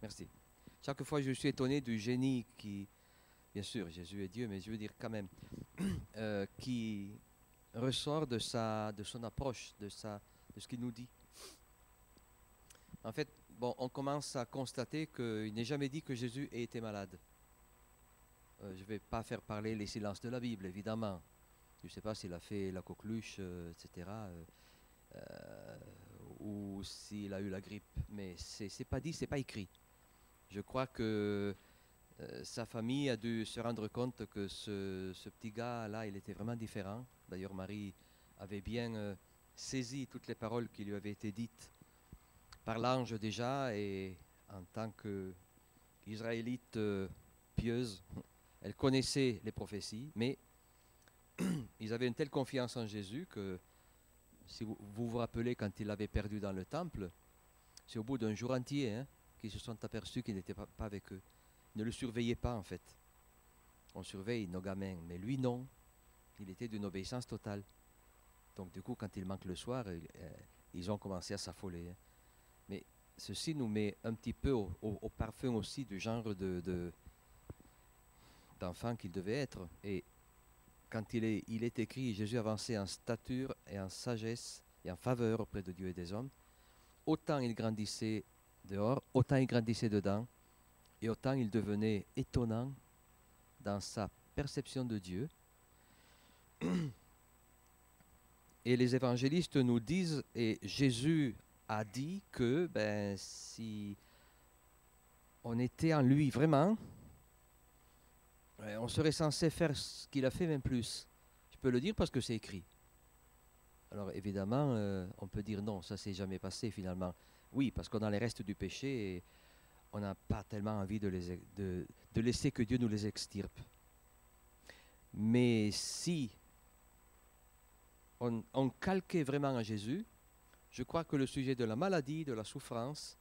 Merci. Chaque fois, je suis étonné du génie qui, bien sûr, Jésus est Dieu, mais je veux dire quand même, qui ressort de son approche, de ce qu'il nous dit. En fait, bon, on commence à constater qu'il n'est jamais dit que Jésus ait été malade. Je ne vais pas faire parler les silences de la Bible, évidemment. Je ne sais pas s'il a fait la coqueluche, etc., ou s'il a eu la grippe, mais c'est pas dit, c'est pas écrit. Je crois que sa famille a dû se rendre compte que ce petit gars-là, il était vraiment différent. D'ailleurs, Marie avait bien saisi toutes les paroles qui lui avaient été dites par l'ange déjà, et en tant qu'Israélite pieuse, elle connaissait les prophéties, mais ils avaient une telle confiance en Jésus que, si vous rappelez, quand il l'avait perdu dans le temple, c'est au bout d'un jour entier qu'ils se sont aperçus qu'il n'était pas avec eux. Ils ne le surveillaient pas en fait. On surveille nos gamins, mais lui non. Il était d'une obéissance totale. Donc du coup, quand il manque le soir, ils ont commencé à s'affoler. Mais ceci nous met un petit peu au parfum aussi du genre d'enfant qu'il devait être. Et quand il est écrit, Jésus avançait en stature et en sagesse et en faveur auprès de Dieu et des hommes, autant il grandissait dehors, autant il grandissait dedans, et autant il devenait étonnant dans sa perception de Dieu. Et les évangélistes nous disent, et Jésus a dit que si on était en lui vraiment, on serait censé faire ce qu'il a fait, même plus. Je peux le dire parce que c'est écrit. Alors évidemment, on peut dire non, ça s'est jamais passé finalement. Oui, parce qu'on a les restes du péché et on n'a pas tellement envie de laisser que Dieu nous les extirpe. Mais si on calquait vraiment à Jésus, je crois que le sujet de la maladie, de la souffrance,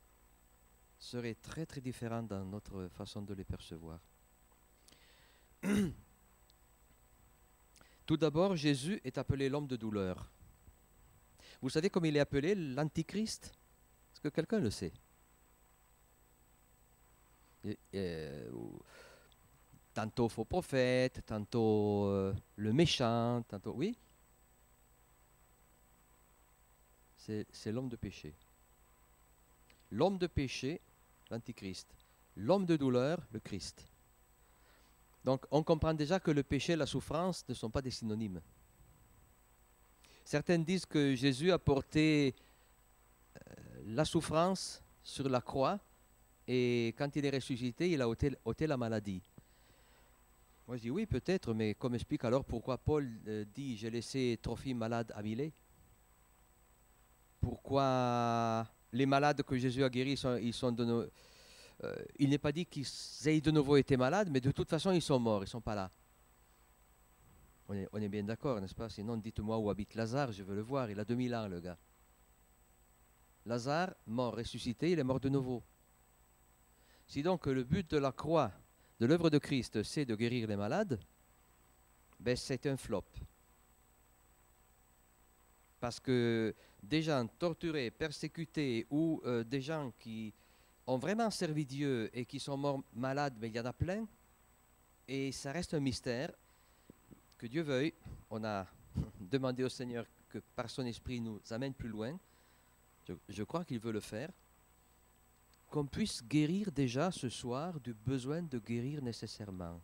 serait très très différent dans notre façon de les percevoir. Tout d'abord, Jésus est appelé l'homme de douleur. Vous savez comme il est appelé l'Antichrist? Est-ce que quelqu'un le sait? Tantôt faux prophète, tantôt le méchant, tantôt... Oui? C'est l'homme de péché. L'homme de péché, l'Antichrist. L'homme de douleur, le Christ. Donc on comprend déjà que le péché et la souffrance ne sont pas des synonymes. Certains disent que Jésus a porté la souffrance sur la croix et quand il est ressuscité, il a ôté la maladie. Moi je dis oui peut-être, mais comme explique alors pourquoi Paul dit « J'ai laissé Trophime malade à Milet ». Pourquoi les malades que Jésus a guéris, il n'est pas dit qu'ils aient de nouveau été malades, mais de toute façon ils sont morts, ils ne sont pas là. On est bien d'accord, n'est-ce pas? Sinon dites-moi où habite Lazare, je veux le voir, il a 2000 ans le gars. Lazare, mort, ressuscité, il est mort de nouveau. Si donc le but de la croix, de l'œuvre de Christ, c'est de guérir les malades, ben c'est un flop. Parce que des gens torturés, persécutés, ou des gens qui ont vraiment servi Dieu et qui sont morts malades, mais il y en a plein, et ça reste un mystère. Que Dieu veuille, on a demandé au Seigneur que par son esprit nous amène plus loin. Je crois qu'il veut le faire. Qu'on puisse guérir déjà ce soir du besoin de guérir nécessairement.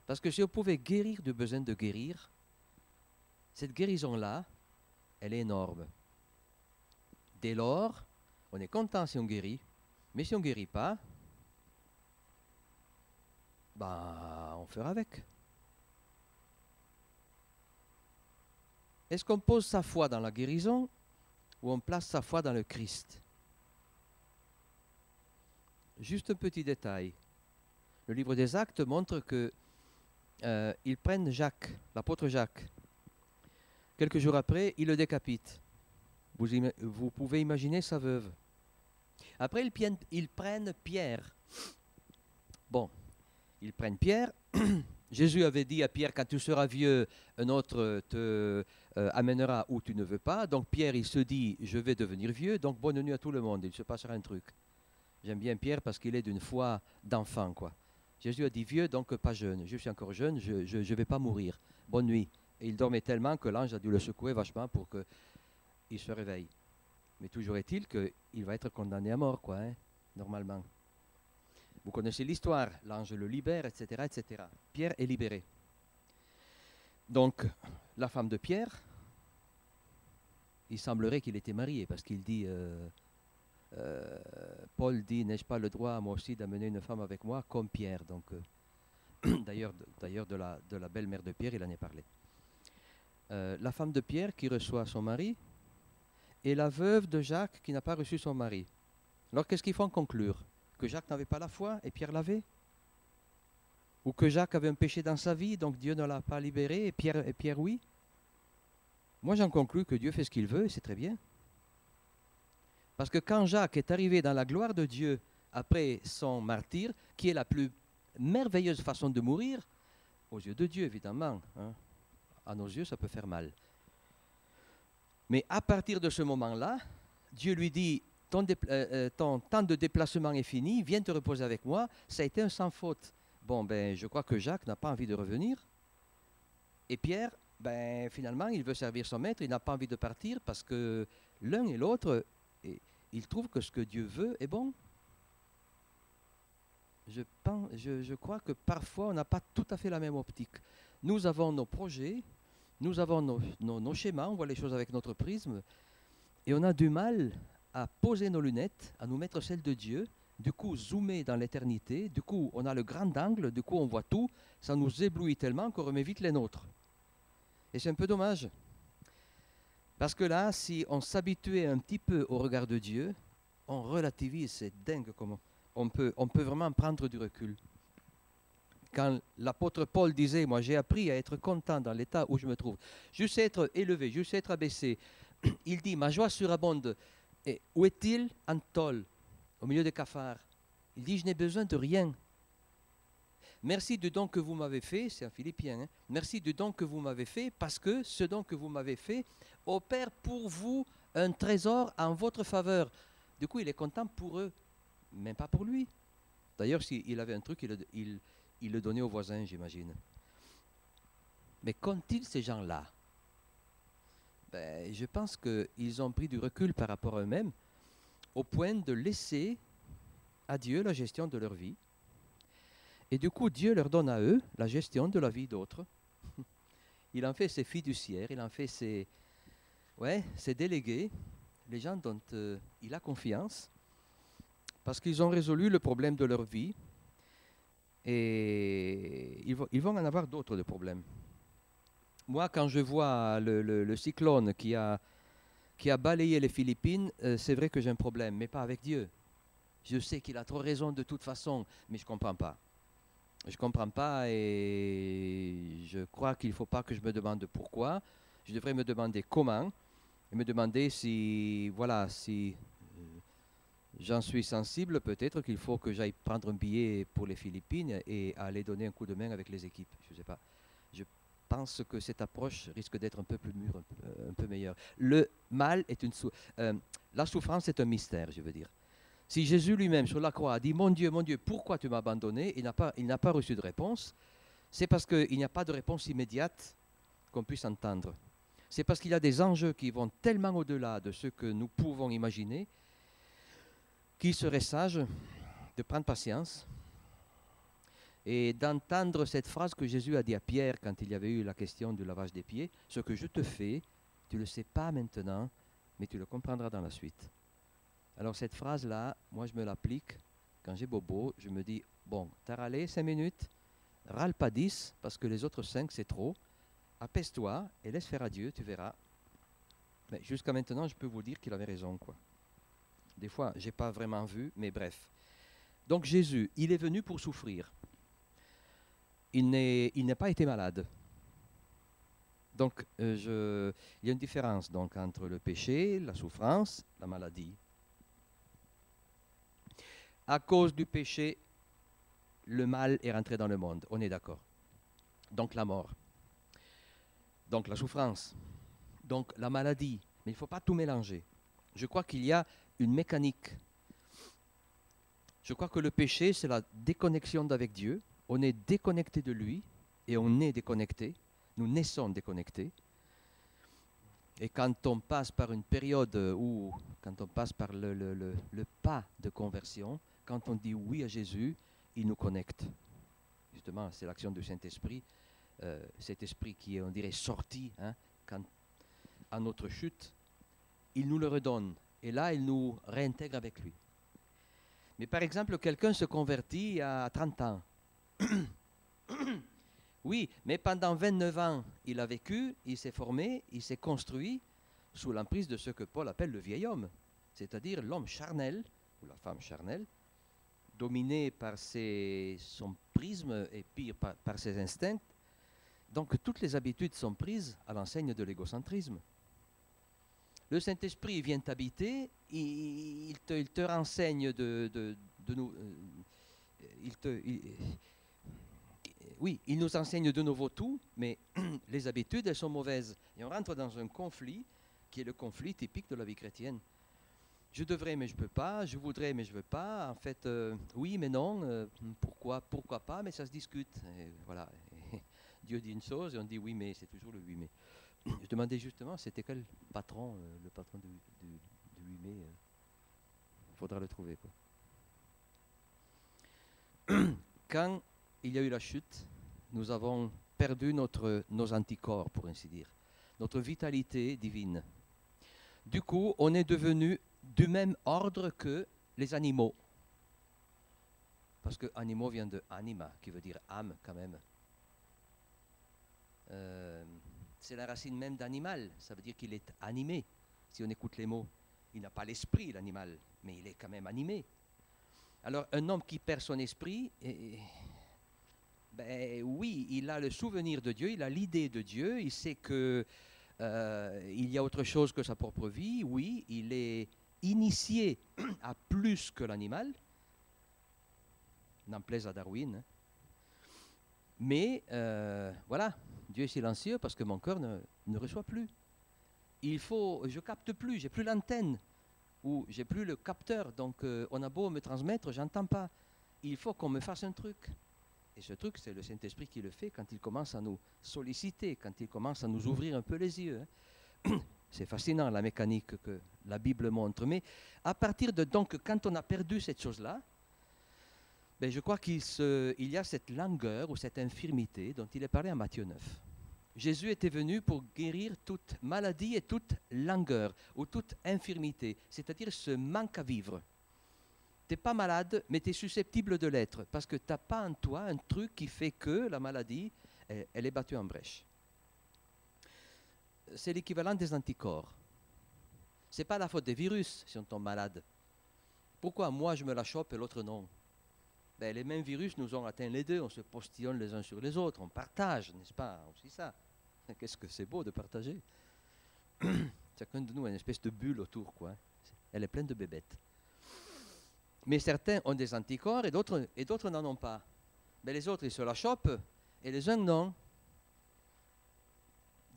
Parce que si on pouvait guérir du besoin de guérir, cette guérison-là, elle est énorme. Dès lors, on est content si on guérit, mais si on ne guérit pas, on fera avec. Est-ce qu'on pose sa foi dans la guérison ou on place sa foi dans le Christ? Juste un petit détail. Le livre des Actes montre qu'ils prennent Jacques, l'apôtre Jacques. Quelques jours après, ils le décapitent. Vous pouvez imaginer sa veuve. Après, ils prennent Pierre. Bon, ils prennent Pierre. Jésus avait dit à Pierre, quand tu seras vieux, un autre te amènera où tu ne veux pas. Donc Pierre, il se dit, je vais devenir vieux, donc bonne nuit à tout le monde, il se passera un truc. J'aime bien Pierre parce qu'il est d'une foi d'enfant, quoi. Jésus a dit vieux, donc pas jeune. Je suis encore jeune, je ne vais pas mourir. Bonne nuit. Et il dormait tellement que l'ange a dû le secouer vachement pour qu'il se réveille. Mais toujours est-il qu'il va être condamné à mort, quoi, hein, normalement. Vous connaissez l'histoire, l'ange le libère, etc., etc. Pierre est libéré. Donc, la femme de Pierre, il semblerait qu'il était marié, parce qu'il dit, Paul dit, n'ai-je pas le droit, moi aussi, d'amener une femme avec moi, comme Pierre. Donc, d'ailleurs, de la belle-mère de Pierre, il en est parlé. La femme de Pierre qui reçoit son mari, et la veuve de Jacques qui n'a pas reçu son mari. Alors, qu'est-ce qu'il faut en conclure? Que Jacques n'avait pas la foi et Pierre l'avait? Ou que Jacques avait un péché dans sa vie, donc Dieu ne l'a pas libéré, et Pierre oui? Moi, j'en conclus que Dieu fait ce qu'il veut, et c'est très bien. Parce que quand Jacques est arrivé dans la gloire de Dieu après son martyre, qui est la plus merveilleuse façon de mourir, aux yeux de Dieu, évidemment, hein, à nos yeux, ça peut faire mal. Mais à partir de ce moment-là, Dieu lui dit, ton temps de déplacement est fini, viens te reposer avec moi, ça a été un sans faute. Bon, ben, je crois que Jacques n'a pas envie de revenir. Et Pierre, ben, finalement, il veut servir son maître, il n'a pas envie de partir parce que l'un et l'autre, ils trouvent que ce que Dieu veut est bon. Je crois que parfois, on n'a pas tout à fait la même optique. Nous avons nos projets, nous avons nos schémas, on voit les choses avec notre prisme, et on a du mal à poser nos lunettes, à nous mettre celles de Dieu, du coup zoomer dans l'éternité, du coup on a le grand angle, du coup on voit tout, ça nous éblouit tellement qu'on remet vite les nôtres. Et c'est un peu dommage. Parce que là, si on s'habituait un petit peu au regard de Dieu, on relativise, c'est dingue comment on peut vraiment prendre du recul. Quand l'apôtre Paul disait, moi j'ai appris à être content dans l'état où je me trouve, je sais être élevé, je sais être abaissé, il dit, ma joie surabonde. Et où est-il? En tôle, au milieu des cafards. Il dit, je n'ai besoin de rien. Merci du don que vous m'avez fait, c'est un Philippien, hein? Merci du don que vous m'avez fait, parce que ce don que vous m'avez fait opère pour vous un trésor en votre faveur. Du coup, il est content pour eux, même pas pour lui. D'ailleurs, s'il avait un truc, il le donnait aux voisins, j'imagine. Mais qu'ont-ils ces gens-là? Ben, je pense qu'ils ont pris du recul par rapport à eux-mêmes, au point de laisser à Dieu la gestion de leur vie. Et du coup, Dieu leur donne à eux la gestion de la vie d'autres. Il en fait ses fiduciaires, il en fait ses délégués, les gens dont il a confiance, parce qu'ils ont résolu le problème de leur vie. Et ils vont en avoir d'autres de problèmes. Moi, quand je vois le cyclone qui a balayé les Philippines, c'est vrai que j'ai un problème, mais pas avec Dieu. Je sais qu'il a trop raison de toute façon, mais je ne comprends pas. Je ne comprends pas et je crois qu'il ne faut pas que je me demande pourquoi. Je devrais me demander comment et me demander si, voilà, si j'en suis sensible, peut-être qu'il faut que j'aille prendre un billet pour les Philippines et aller donner un coup de main avec les équipes. Je ne sais pas. Je pense que cette approche risque d'être un peu plus mûre, un peu meilleure. Le mal est la souffrance est un mystère, je veux dire. Si Jésus lui-même sur la croix a dit mon Dieu, pourquoi tu m'as abandonné? Il n'a pas reçu de réponse. C'est parce qu'il n'y a pas de réponse immédiate qu'on puisse entendre. C'est parce qu'il y a des enjeux qui vont tellement au-delà de ce que nous pouvons imaginer qu'il serait sage de prendre patience et d'entendre cette phrase que Jésus a dit à Pierre quand il y avait eu la question du lavage des pieds. Ce que je te fais, tu ne le sais pas maintenant, mais tu le comprendras dans la suite. Alors cette phrase-là, moi je me l'applique quand j'ai bobo, je me dis, bon, t'as râlé 5 minutes, râle pas 10, parce que les autres 5 c'est trop, apaise-toi et laisse faire à Dieu, tu verras. Mais jusqu'à maintenant, je peux vous dire qu'il avait raison, quoi. Des fois, je n'ai pas vraiment vu, mais bref. Donc Jésus, il est venu pour souffrir. Il n'a pas été malade. Donc il y a une différence donc, entre le péché, la souffrance, la maladie. À cause du péché, le mal est rentré dans le monde, on est d'accord. Donc la mort, donc la souffrance, donc la maladie. Mais il ne faut pas tout mélanger. Je crois qu'il y a une mécanique Je crois que le péché, c'est la déconnexion d'avec Dieu. On est déconnecté de lui et on est déconnecté. Nous naissons déconnectés. Et quand on passe par une période où, quand on passe par le pas de conversion, quand on dit oui à Jésus, il nous connecte. Justement, c'est l'action du Saint-Esprit, cet esprit qui est, on dirait, sorti quand, à notre chute, il nous le redonne. Et là, il nous réintègre avec lui. Mais par exemple, quelqu'un se convertit à 30 ans. Oui, mais pendant 29 ans, il a vécu, il s'est formé, il s'est construit sous l'emprise de ce que Paul appelle le vieil homme, c'est-à-dire l'homme charnel, ou la femme charnelle, dominé par son prisme et pire par ses instincts. Donc toutes les habitudes sont prises à l'enseigne de l'égocentrisme. Le Saint-Esprit vient t'habiter, il te renseigne de nous... oui, il nous enseigne de nouveau tout, mais les habitudes, elles sont mauvaises. Et on rentre dans un conflit qui est le conflit typique de la vie chrétienne. Je devrais, mais je ne peux pas. Je voudrais, mais je ne veux pas. En fait, oui, mais non. Pourquoi pas, mais ça se discute. Et voilà. Et Dieu dit une chose et on dit oui, mais c'est toujours le oui, mais. Je demandais justement, c'était quel patron, le patron du 8 mai. Il faudra le trouver, quoi. Quand il y a eu la chute, nous avons perdu nos anticorps, pour ainsi dire, notre vitalité divine. Du coup, on est devenu du même ordre que les animaux. Parce que animaux vient de anima, qui veut dire âme quand même. C'est la racine même d'animal, ça veut dire qu'il est animé, si on écoute les mots. Il n'a pas l'esprit, l'animal, mais il est quand même animé. Alors, un homme qui perd son esprit, ben oui, il a le souvenir de Dieu, il a l'idée de Dieu, il sait que il y a autre chose que sa propre vie. Oui, il est initié à plus que l'animal, n'en plaise à Darwin. Mais voilà, Dieu est silencieux parce que mon cœur ne reçoit plus. Je capte plus, j'ai plus l'antenne ou j'ai plus le capteur. Donc on a beau me transmettre, j'entends pas. Il faut qu'on me fasse un truc. Et ce truc, c'est le Saint-Esprit qui le fait quand il commence à nous solliciter, quand il commence à nous ouvrir un peu les yeux. C'est fascinant la mécanique que la Bible montre. Mais à partir de donc, quand on a perdu cette chose-là, ben je crois qu'il y a cette langueur ou cette infirmité dont il est parlé à Matthieu 9. Jésus était venu pour guérir toute maladie et toute langueur ou toute infirmité, c'est-à-dire ce manque à vivre. Tu n'es pas malade, mais tu es susceptible de l'être, parce que tu n'as pas en toi un truc qui fait que la maladie, elle est battue en brèche. C'est l'équivalent des anticorps. Ce n'est pas la faute des virus si on tombe malade. Pourquoi moi je me la chope et l'autre non? Ben, les mêmes virus nous ont atteint les deux, on se postillonne les uns sur les autres, on partage, n'est-ce pas? Aussi ça. Qu'est-ce que c'est beau de partager. Chacun de nous a une espèce de bulle autour, quoi. Elle est pleine de bébêtes. Mais certains ont des anticorps et d'autres n'en ont pas. Mais les autres, ils se la chopent et les uns non.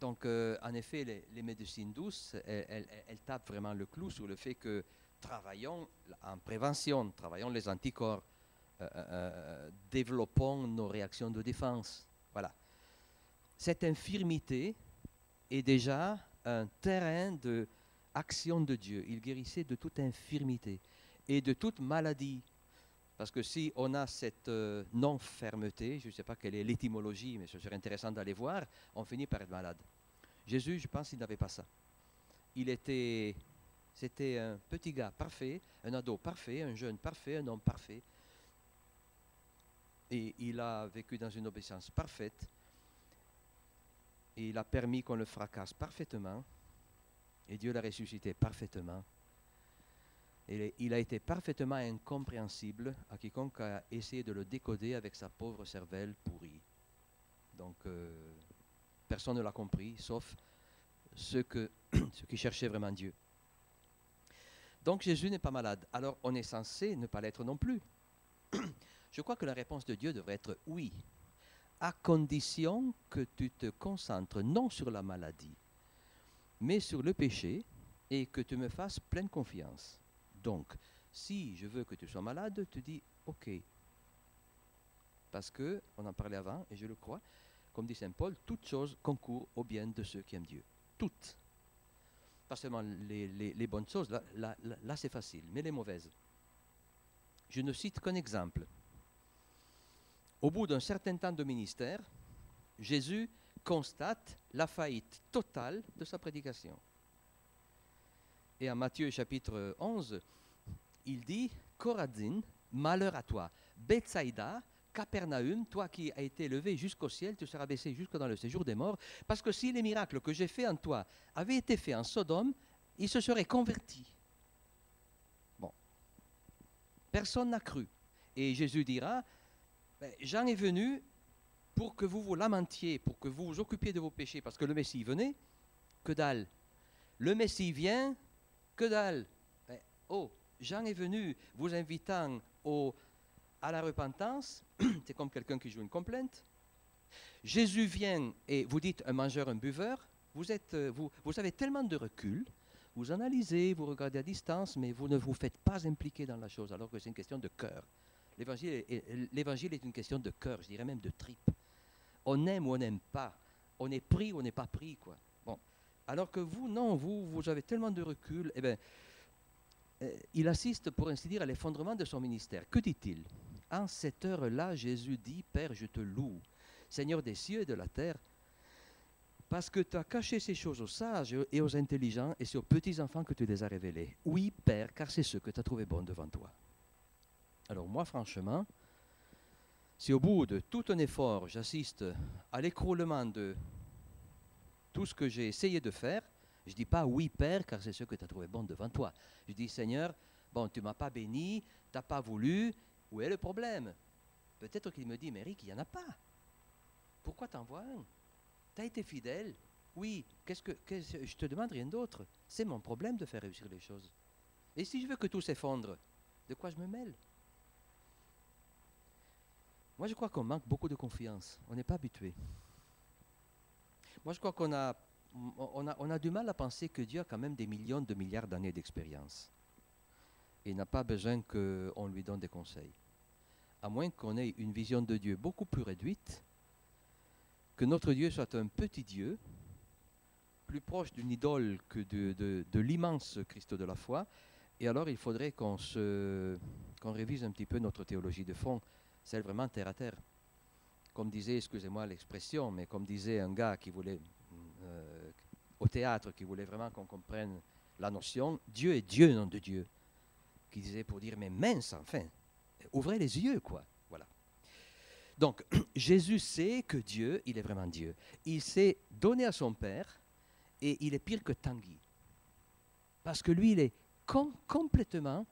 Donc, en effet, les médecines douces, elles tapent vraiment le clou sur le fait que travaillons en prévention, travaillons les anticorps, développons nos réactions de défense. Voilà. Cette infirmité est déjà un terrain d'action de Dieu. Il guérissait de toute infirmité et de toute maladie. Parce que si on a cette non-fermeté, je ne sais pas quelle est l'étymologie, mais ce serait intéressant d'aller voir, on finit par être malade. Jésus, je pense qu'il n'avait pas ça. C'était un petit gars parfait, un ado parfait, un jeune parfait, un homme parfait. Et il a vécu dans une obéissance parfaite. Et il a permis qu'on le fracasse parfaitement. Et Dieu l'a ressuscité parfaitement. Et il a été parfaitement incompréhensible à quiconque a essayé de le décoder avec sa pauvre cervelle pourrie. Donc, personne ne l'a compris, sauf ceux qui cherchaient vraiment Dieu. Donc, Jésus n'est pas malade. Alors, on est censé ne pas l'être non plus. Je crois que la réponse de Dieu devrait être oui, à condition que tu te concentres non sur la maladie, mais sur le péché et que tu me fasses pleine confiance. Donc, Si je veux que tu sois malade, tu dis OK. Parce que, on en parlait avant, et je le crois, comme dit Saint Paul, toutes choses concourent au bien de ceux qui aiment Dieu. Toutes. Pas seulement les bonnes choses, là c'est facile, mais les mauvaises. Je ne cite qu'un exemple. Au bout d'un certain temps de ministère, Jésus constate la faillite totale de sa prédication. Et en Matthieu chapitre 11, il dit « Chorazin, malheur à toi. Bethsaïda, Capernaum, toi qui as été élevé jusqu'au ciel, tu seras baissé jusque dans le séjour des morts, parce que si les miracles que j'ai faits en toi avaient été faits en Sodome, ils se seraient convertis. » Bon. Personne n'a cru. Et Jésus dira « Jean est venu pour que vous vous lamentiez, pour que vous vous occupiez de vos péchés, parce que le Messie venait, que dalle. Le Messie vient, que dalle. Oh, Jean est venu vous invitant à la repentance, c'est comme quelqu'un qui joue une complainte. Jésus vient et vous dites un mangeur, un buveur, vous avez tellement de recul, vous analysez, vous regardez à distance, mais vous ne vous faites pas impliquer dans la chose, alors que c'est une question de cœur. L'évangile est une question de cœur, je dirais même de tripes. On aime ou on n'aime pas, on est pris ou on n'est pas pris, quoi. Bon. Alors que vous, non, vous avez tellement de recul, eh bien, il assiste, pour ainsi dire, à l'effondrement de son ministère. Que dit-il? En cette heure-là, Jésus dit, Père, je te loue, Seigneur des cieux et de la terre, parce que tu as caché ces choses aux sages et aux intelligents, et c'est aux petits-enfants que tu les as révélés. Oui, Père, car c'est ce que tu as trouvé bon devant toi. Alors moi, franchement, si au bout de tout un effort, j'assiste à l'écroulement de tout ce que j'ai essayé de faire, je ne dis pas oui Père, car c'est ce que tu as trouvé bon devant toi. Je dis Seigneur, bon, tu ne m'as pas béni, tu n'as pas voulu, où est le problème? Peut-être qu'il me dit, mais Eric, il n'y en a pas. Pourquoi t'en vois un? Tu as été fidèle. Oui, je te demande rien d'autre. C'est mon problème de faire réussir les choses. Et si je veux que tout s'effondre, de quoi je me mêle? Moi, je crois qu'on manque beaucoup de confiance. On n'est pas habitué. Moi, je crois qu'on a du mal à penser que Dieu a quand même des millions de milliards d'années d'expérience. Et n'a pas besoin qu'on lui donne des conseils. À moins qu'on ait une vision de Dieu beaucoup plus réduite, que notre Dieu soit un petit Dieu, plus proche d'une idole que de l'immense Christ de la foi. Et alors, il faudrait qu'on révise un petit peu notre théologie de fond, celle vraiment terre à terre. Comme disait, excusez-moi l'expression, mais comme disait un gars qui voulait, au théâtre, qui voulait vraiment qu'on comprenne la notion, Dieu est Dieu, nom de Dieu. Qui disait pour dire, mais mince, enfin, ouvrez les yeux, quoi. Voilà. Donc, Jésus sait que Dieu, il est vraiment Dieu. Il s'est donné à son Père, et il est pire que Tanguy. Parce que lui, il est complètement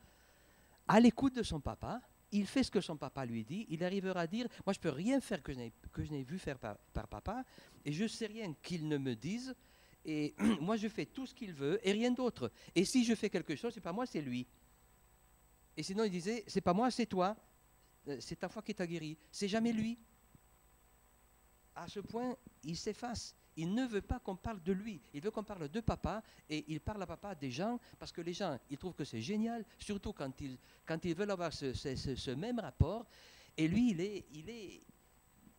à l'écoute de son papa. Il fait ce que son papa lui dit. Il arrivera à dire, moi je ne peux rien faire que je n'ai vu faire par papa, et je ne sais rien qu'il ne me dise, et moi je fais tout ce qu'il veut, et rien d'autre. Et si je fais quelque chose, ce n'est pas moi, c'est lui. Et sinon il disait, c'est pas moi, c'est toi. C'est ta foi qui t'a guéri. C'est jamais lui. À ce point, il s'efface. Il ne veut pas qu'on parle de lui. Il veut qu'on parle de papa, et il parle à papa des gens, parce que les gens, ils trouvent que c'est génial, surtout quand ils veulent avoir ce même rapport. Et lui,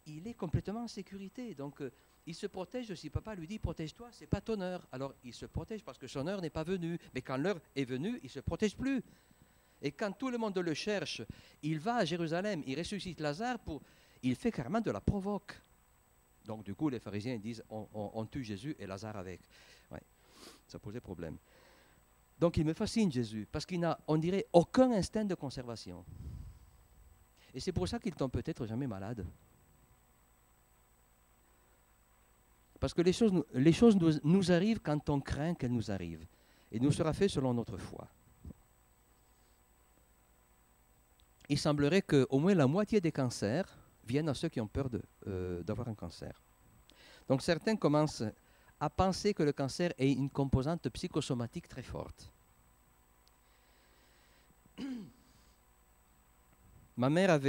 il est complètement en sécurité. Donc, il se protège. Si papa lui dit, protège-toi, c'est pas ton heure. Alors, il se protège parce que son heure n'est pas venue. Mais quand l'heure est venue, il ne se protège plus. Et quand tout le monde le cherche, il va à Jérusalem, il ressuscite Lazare, il fait carrément de la provoque. Donc, du coup, les pharisiens disent, on tue Jésus et Lazare avec. Ouais, ça posait problème. Donc, il me fascine, Jésus, parce qu'il n'a, on dirait, aucun instinct de conservation. Et c'est pour ça qu'il ne tombe peut-être jamais malade. Parce que les choses nous arrivent quand on craint qu'elles nous arrivent. Et nous sera fait selon notre foi. Il semblerait qu'au moins la moitié des cancers viennent à ceux qui ont peur d'avoir un cancer. Donc certains commencent à penser que le cancer est une composante psychosomatique très forte. Ma mère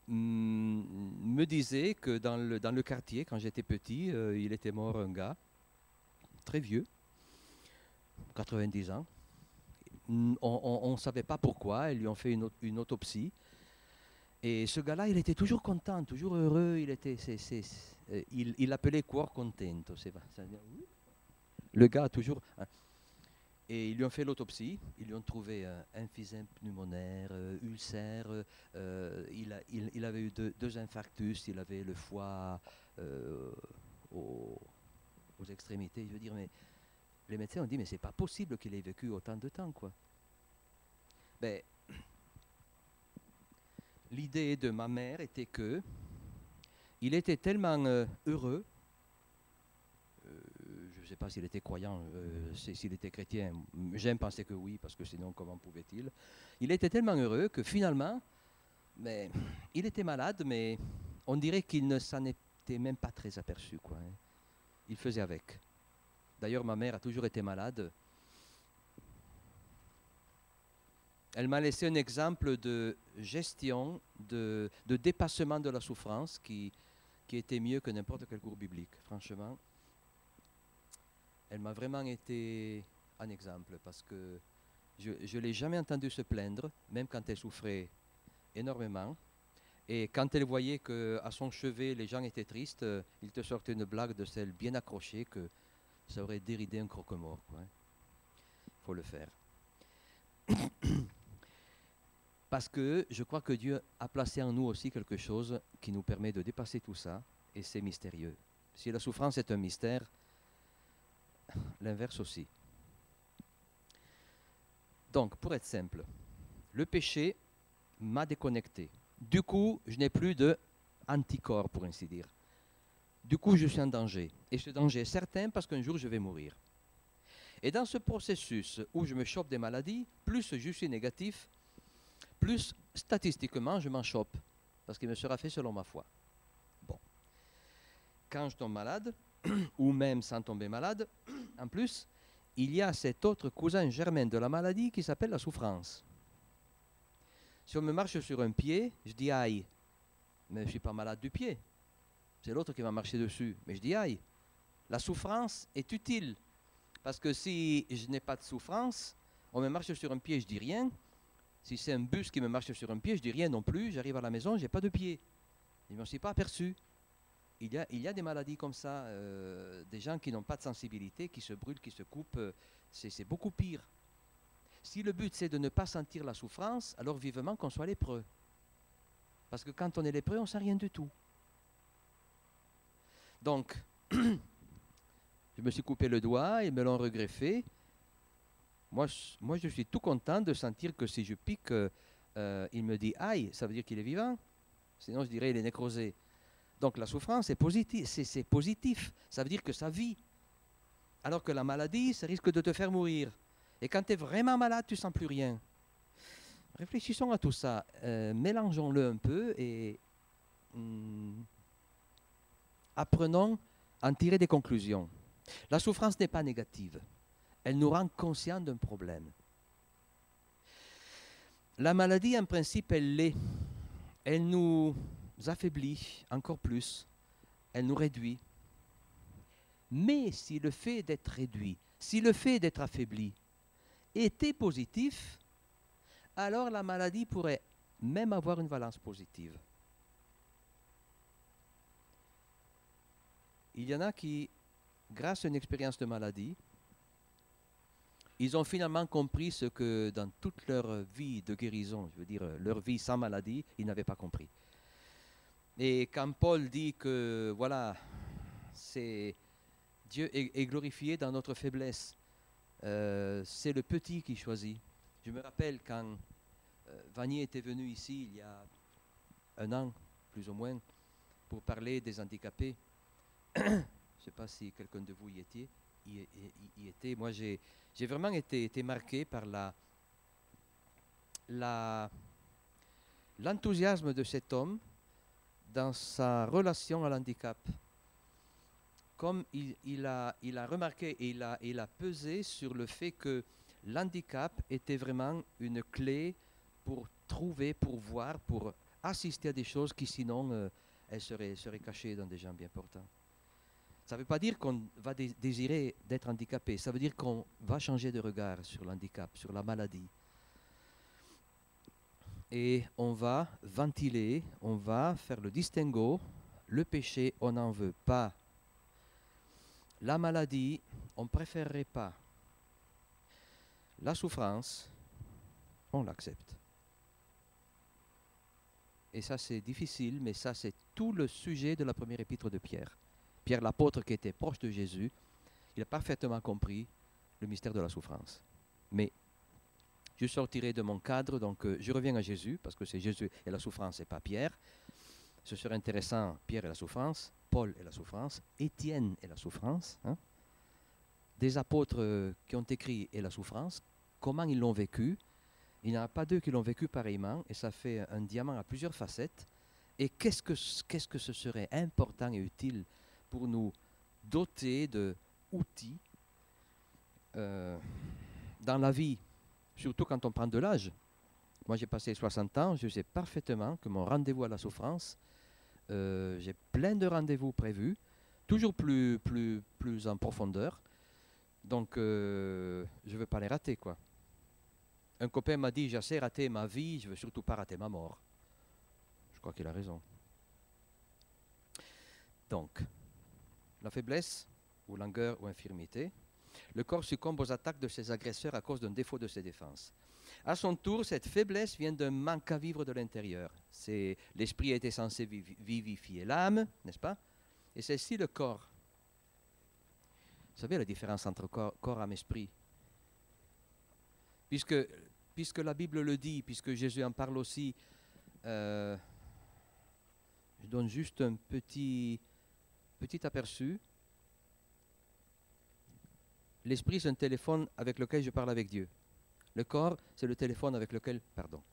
me disait que dans le quartier, quand j'étais petit, il était mort un gars, très vieux, 90 ans. On ne savait pas pourquoi. Ils lui ont fait une autopsie. Et ce gars-là, il était toujours content, toujours heureux. Il l'appelait cuor contento. Le gars a toujours. Hein. Et ils lui ont fait l'autopsie. Ils lui ont trouvé emphysème pulmonaire, ulcère. Il avait eu deux infarctus. Il avait le foie aux extrémités. Je veux dire, mais les médecins ont dit, mais c'est pas possible qu'il ait vécu autant de temps, quoi. Ben, l'idée de ma mère était que il était tellement heureux, je ne sais pas s'il était croyant, s'il était chrétien, j'aime penser que oui, parce que sinon comment pouvait-il? Il était tellement heureux que finalement, mais, il était malade, mais on dirait qu'il ne s'en était même pas très aperçu, quoi, hein. Il faisait avec. D'ailleurs, ma mère a toujours été malade. Elle m'a laissé un exemple de gestion, de dépassement de la souffrance qui était mieux que n'importe quel cours biblique. Franchement, elle m'a vraiment été un exemple parce que je ne l'ai jamais entendue se plaindre, même quand elle souffrait énormément. Et quand elle voyait qu'à son chevet, les gens étaient tristes, il te sortait une blague de celle bien accrochée que ça aurait déridé un croque-mort. Il faut le faire. Parce que je crois que Dieu a placé en nous aussi quelque chose qui nous permet de dépasser tout ça, et c'est mystérieux. Si la souffrance est un mystère, l'inverse aussi. Donc, pour être simple, le péché m'a déconnecté. Du coup, je n'ai plus d'anticorps, pour ainsi dire. Du coup, je suis en danger. Et ce danger est certain parce qu'un jour, je vais mourir. Et dans ce processus où je me chope des maladies, plus je suis négatif, plus statistiquement, je m'en chope, parce qu'il me sera fait selon ma foi. Bon. Quand je tombe malade, ou même sans tomber malade, en plus, il y a cet autre cousin germain de la maladie qui s'appelle la souffrance. Si on me marche sur un pied, je dis aïe, mais je ne suis pas malade du pied. C'est l'autre qui va marcher dessus, mais je dis aïe. La souffrance est utile, parce que si je n'ai pas de souffrance, on me marche sur un pied, je dis rien. Si c'est un bus qui me marche sur un pied, je dis rien non plus. J'arrive à la maison, je n'ai pas de pied. Je ne m'en suis pas aperçu. Il y a des maladies comme ça, des gens qui n'ont pas de sensibilité, qui se brûlent, qui se coupent. C'est beaucoup pire. Si le but c'est de ne pas sentir la souffrance, alors vivement qu'on soit lépreux. Parce que quand on est lépreux, on ne sent rien du tout. Donc, je me suis coupé le doigt, ils me l'ont regreffé. Moi, je suis tout content de sentir que si je pique, il me dit aïe, ça veut dire qu'il est vivant. Sinon, je dirais il est nécrosé. Donc la souffrance est positive, c'est positif. Ça veut dire que ça vit. Alors que la maladie, ça risque de te faire mourir. Et quand tu es vraiment malade, tu ne sens plus rien. Réfléchissons à tout ça. Mélangeons-le un peu et apprenons à en tirer des conclusions. La souffrance n'est pas négative. Elle nous rend conscients d'un problème. La maladie, en principe, elle l'est. Elle nous affaiblit encore plus. Elle nous réduit. Mais si le fait d'être réduit, si le fait d'être affaibli était positif, alors la maladie pourrait même avoir une valence positive. Il y en a qui, grâce à une expérience de maladie, ils ont finalement compris ce que dans toute leur vie de guérison, je veux dire leur vie sans maladie, ils n'avaient pas compris. Et quand Paul dit que voilà, c'est Dieu est glorifié dans notre faiblesse, c'est le petit qui choisit. Je me rappelle quand Vanier était venu ici il y a un an, plus ou moins, pour parler des handicapés. Je ne sais pas si quelqu'un de vous y était. Moi, j'ai vraiment été marqué par l'enthousiasme de cet homme dans sa relation à l'handicap. Comme il a remarqué et il a pesé sur le fait que l'handicap était vraiment une clé pour trouver, pour voir, pour assister à des choses qui sinon elles seraient cachées dans des gens bien portants. Ça ne veut pas dire qu'on va désirer d'être handicapé, ça veut dire qu'on va changer de regard sur l'handicap, sur la maladie. Et on va ventiler, on va faire le distinguo. Le péché, on n'en veut pas. La maladie, on ne préférerait pas. La souffrance, on l'accepte. Et ça, c'est difficile, mais ça, c'est tout le sujet de la première épître de Pierre. Pierre, l'apôtre qui était proche de Jésus, il a parfaitement compris le mystère de la souffrance. Mais je sortirai de mon cadre, donc je reviens à Jésus, parce que c'est Jésus et la souffrance et pas Pierre. Ce serait intéressant, Pierre et la souffrance, Paul et la souffrance, Étienne et la souffrance, hein. Des apôtres qui ont écrit et la souffrance, comment ils l'ont vécu. Il n'y en a pas deux qui l'ont vécu pareillement, et ça fait un diamant à plusieurs facettes. Et qu'est-ce que ce serait important et utile pour nous doter d'outils dans la vie, surtout quand on prend de l'âge. Moi, j'ai passé 60 ans, je sais parfaitement que mon rendez-vous à la souffrance, j'ai plein de rendez-vous prévus, toujours plus en profondeur. Donc, je ne veux pas les rater, quoi. Un copain m'a dit, j'ai assez raté ma vie, je ne veux surtout pas rater ma mort. Je crois qu'il a raison. Donc, la faiblesse, ou langueur, ou infirmité. Le corps succombe aux attaques de ses agresseurs à cause d'un défaut de ses défenses. À son tour, cette faiblesse vient d'un manque à vivre de l'intérieur. L'esprit était censé vivifier l'âme, n'est-ce pas? Et c'est ici le corps. Vous savez la différence entre corps, âme, esprit? Puisque la Bible le dit, puisque Jésus en parle aussi, je donne juste un petit aperçu. L'esprit, c'est un téléphone avec lequel je parle avec Dieu. Le corps, c'est le téléphone avec lequel... Pardon.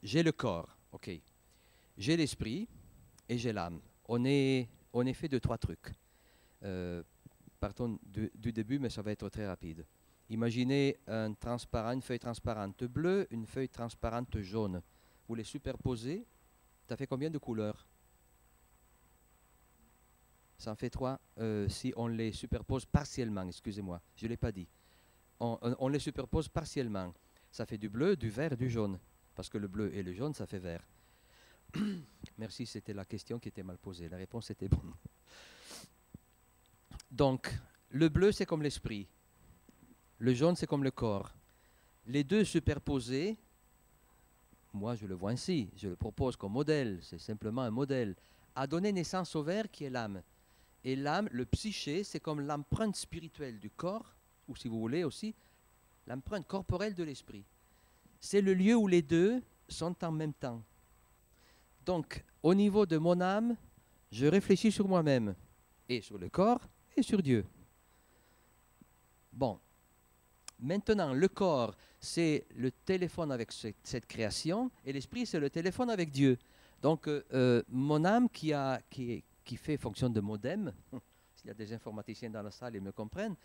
J'ai le corps, ok. J'ai l'esprit et j'ai l'âme. On est fait de 3 trucs. Partons du début, mais ça va être très rapide. Imaginez une feuille transparente bleue, une feuille transparente jaune. Vous les superposez, ça fait combien de couleurs? Ça en fait 3 si on les superpose partiellement, excusez-moi, je ne l'ai pas dit. On les superpose partiellement. Ça fait du bleu, du vert et du jaune. Parce que le bleu et le jaune, ça fait vert. Merci, c'était la question qui était mal posée. La réponse était bonne. Donc, le bleu, c'est comme l'esprit. Le jaune, c'est comme le corps. Les deux superposés, moi je le vois ainsi, je le propose comme modèle, c'est simplement un modèle, a donné naissance au vert qui est l'âme. Et l'âme, le psyché, c'est comme l'empreinte spirituelle du corps, ou si vous voulez aussi, l'empreinte corporelle de l'esprit. C'est le lieu où les deux sont en même temps. Donc, au niveau de mon âme, je réfléchis sur moi-même, et sur le corps, et sur Dieu. Bon, maintenant, le corps, c'est le téléphone avec cette création, et l'esprit, c'est le téléphone avec Dieu. Donc, mon âme qui fait fonction de modem, s'il y a des informaticiens dans la salle, ils me comprennent,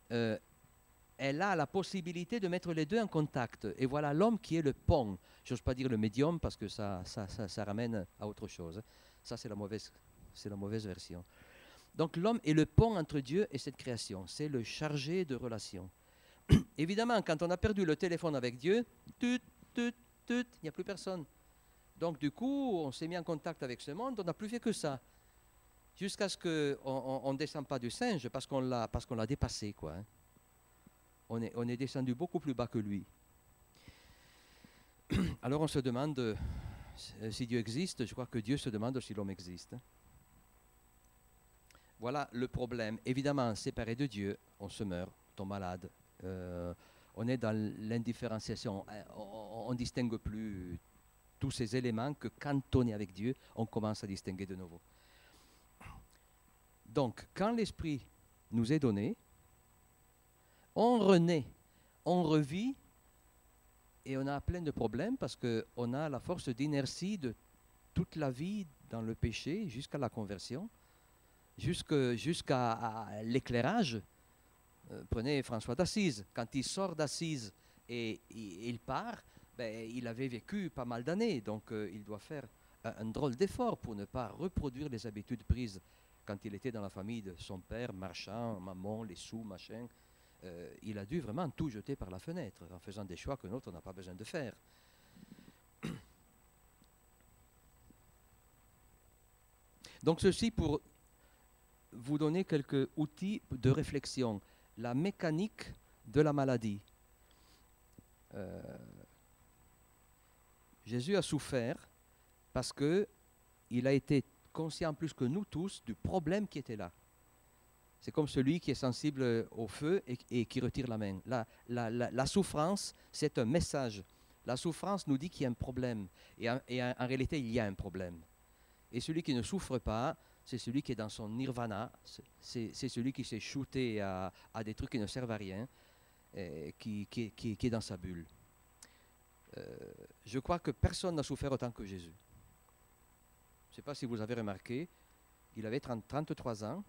elle a la possibilité de mettre les deux en contact. Et voilà l'homme qui est le pont. Je n'ose pas dire le médium parce que ça ramène à autre chose. Ça, c'est la mauvaise version. Donc l'homme est le pont entre Dieu et cette création. C'est le chargé de relations. Évidemment, quand on a perdu le téléphone avec Dieu, il n'y a plus personne. Donc du coup, on s'est mis en contact avec ce monde, on n'a plus fait que ça. Jusqu'à ce qu'on ne descende pas du singe parce qu'on l'a dépassé, quoi. Hein. On est descendu beaucoup plus bas que lui. Alors on se demande si Dieu existe. Je crois que Dieu se demande si l'homme existe. Voilà le problème. Évidemment, séparé de Dieu, on se meurt, on tombe malade. On est dans l'indifférenciation. On ne distingue plus tous ces éléments que quand on est avec Dieu, on commence à distinguer de nouveau. Donc, quand l'Esprit nous est donné, on renaît, on revit, et on a plein de problèmes parce qu'on a la force d'inertie de toute la vie dans le péché jusqu'à la conversion, jusqu'à l'éclairage. Prenez François d'Assise. Quand il sort d'Assise et il part, ben, il avait vécu pas mal d'années, donc il doit faire un drôle d'effort pour ne pas reproduire les habitudes prises quand il était dans la famille de son père, marchand, maman, les sous, machin. Il a dû vraiment tout jeter par la fenêtre en faisant des choix que l'autre n'a pas besoin de faire. Donc ceci pour vous donner quelques outils de réflexion. La mécanique de la maladie. Jésus a souffert parce qu'il a été conscient plus que nous tous du problème qui était là. C'est comme celui qui est sensible au feu et qui retire la main. La souffrance, c'est un message. La souffrance nous dit qu'il y a un problème. Et en réalité, il y a un problème. Et celui qui ne souffre pas, c'est celui qui est dans son nirvana. C'est celui qui s'est shooté à des trucs qui ne servent à rien, qui est dans sa bulle. Je crois que personne n'a souffert autant que Jésus. Je ne sais pas si vous avez remarqué, il avait 33 ans,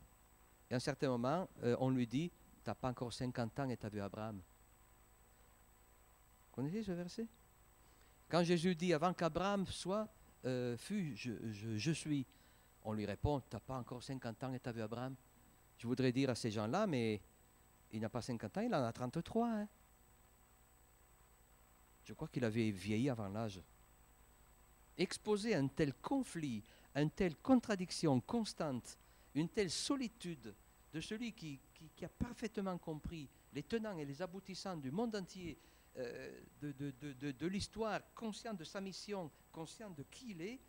et à un certain moment, on lui dit, tu n'as pas encore 50 ans et tu as vu Abraham. Vous connaissez ce verset? Quand Jésus dit, avant qu'Abraham soit, fut, je suis, on lui répond, tu n'as pas encore 50 ans et tu as vu Abraham. Je voudrais dire à ces gens-là, mais il n'a pas 50 ans, il en a 33. Hein. Je crois qu'il avait vieilli avant l'âge. Exposé à un tel conflit, à une telle contradiction constante, une telle solitude de celui qui a parfaitement compris les tenants et les aboutissants du monde entier, de l'histoire, conscient de sa mission, conscient de qui il est,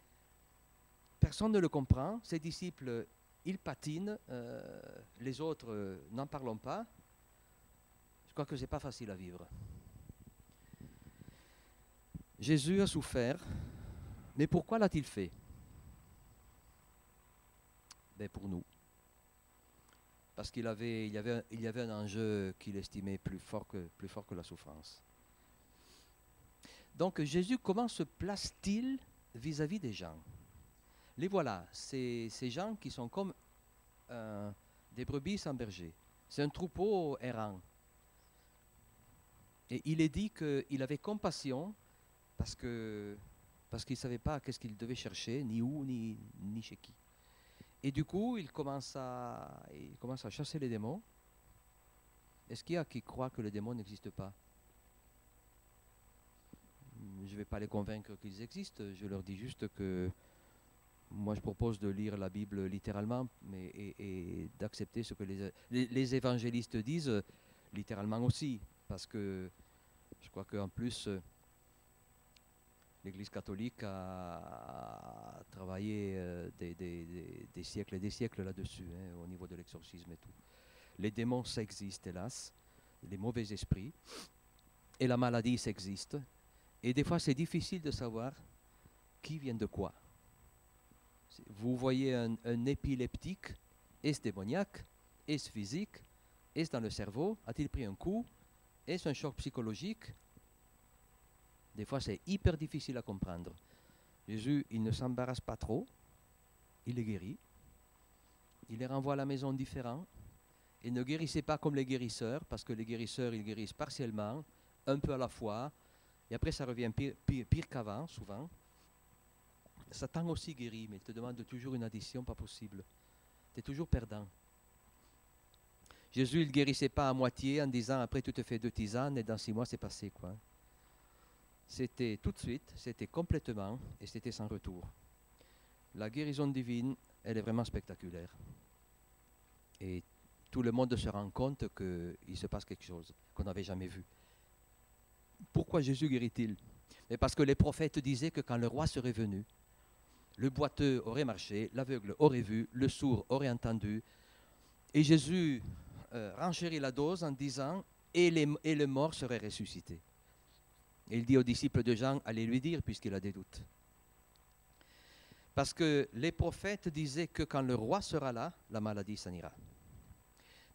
personne ne le comprend. Ses disciples, ils patinent, les autres, n'en parlons pas. Je crois que ce n'est pas facile à vivre. Jésus a souffert, mais pourquoi l'a-t-il fait? Ben pour nous. Parce qu'il y avait un enjeu qu'il estimait plus fort que la souffrance. Donc Jésus, comment se place-t-il vis-à-vis des gens? Les voilà, ces gens qui sont comme des brebis sans berger. C'est un troupeau errant. Et il est dit qu'il avait compassion parce qu'il ne savait pas qu'est-ce qu'il devait chercher, ni où, ni chez qui. Et du coup, il commence à chasser les démons. Est-ce qu'il y a qui croient que les démons n'existent pas? Je ne vais pas les convaincre qu'ils existent, je leur dis juste que moi je propose de lire la Bible littéralement et d'accepter ce que les évangélistes disent littéralement aussi, parce que je crois qu'en plus l'Église catholique a travaillé des siècles et des siècles là-dessus, hein, au niveau de l'exorcisme et tout. Les démons, ça existe, hélas. Les mauvais esprits. Et la maladie, ça existe. Et des fois, c'est difficile de savoir qui vient de quoi. Vous voyez un épileptique, est-ce démoniaque, est-ce physique, est-ce dans le cerveau, a-t-il pris un coup, est-ce un choc psychologique? Des fois, c'est hyper difficile à comprendre. Jésus, il ne s'embarrasse pas trop, il les guérit, il les renvoie à la maison différents. Et ne guérissez pas comme les guérisseurs, parce que les guérisseurs, ils guérissent partiellement, un peu à la fois, et après ça revient pire qu'avant, souvent. Satan aussi guérit, mais il te demande toujours une addition, pas possible. Tu es toujours perdant. Jésus, il ne guérissait pas à moitié en disant, après tu te fais 2 tisanes, et dans 6 mois c'est passé, quoi. C'était tout de suite, c'était complètement, et c'était sans retour. La guérison divine, elle est vraiment spectaculaire. Et tout le monde se rend compte qu'il se passe quelque chose qu'on n'avait jamais vu. Pourquoi Jésus guérit-il? Mais parce que les prophètes disaient que quand le roi serait venu, le boiteux aurait marché, l'aveugle aurait vu, le sourd aurait entendu. Et Jésus renchérit la dose en disant « et le mort serait ressuscité ». Et il dit aux disciples de Jean, allez lui dire puisqu'il a des doutes. Parce que les prophètes disaient que quand le roi sera là, la maladie s'en ira.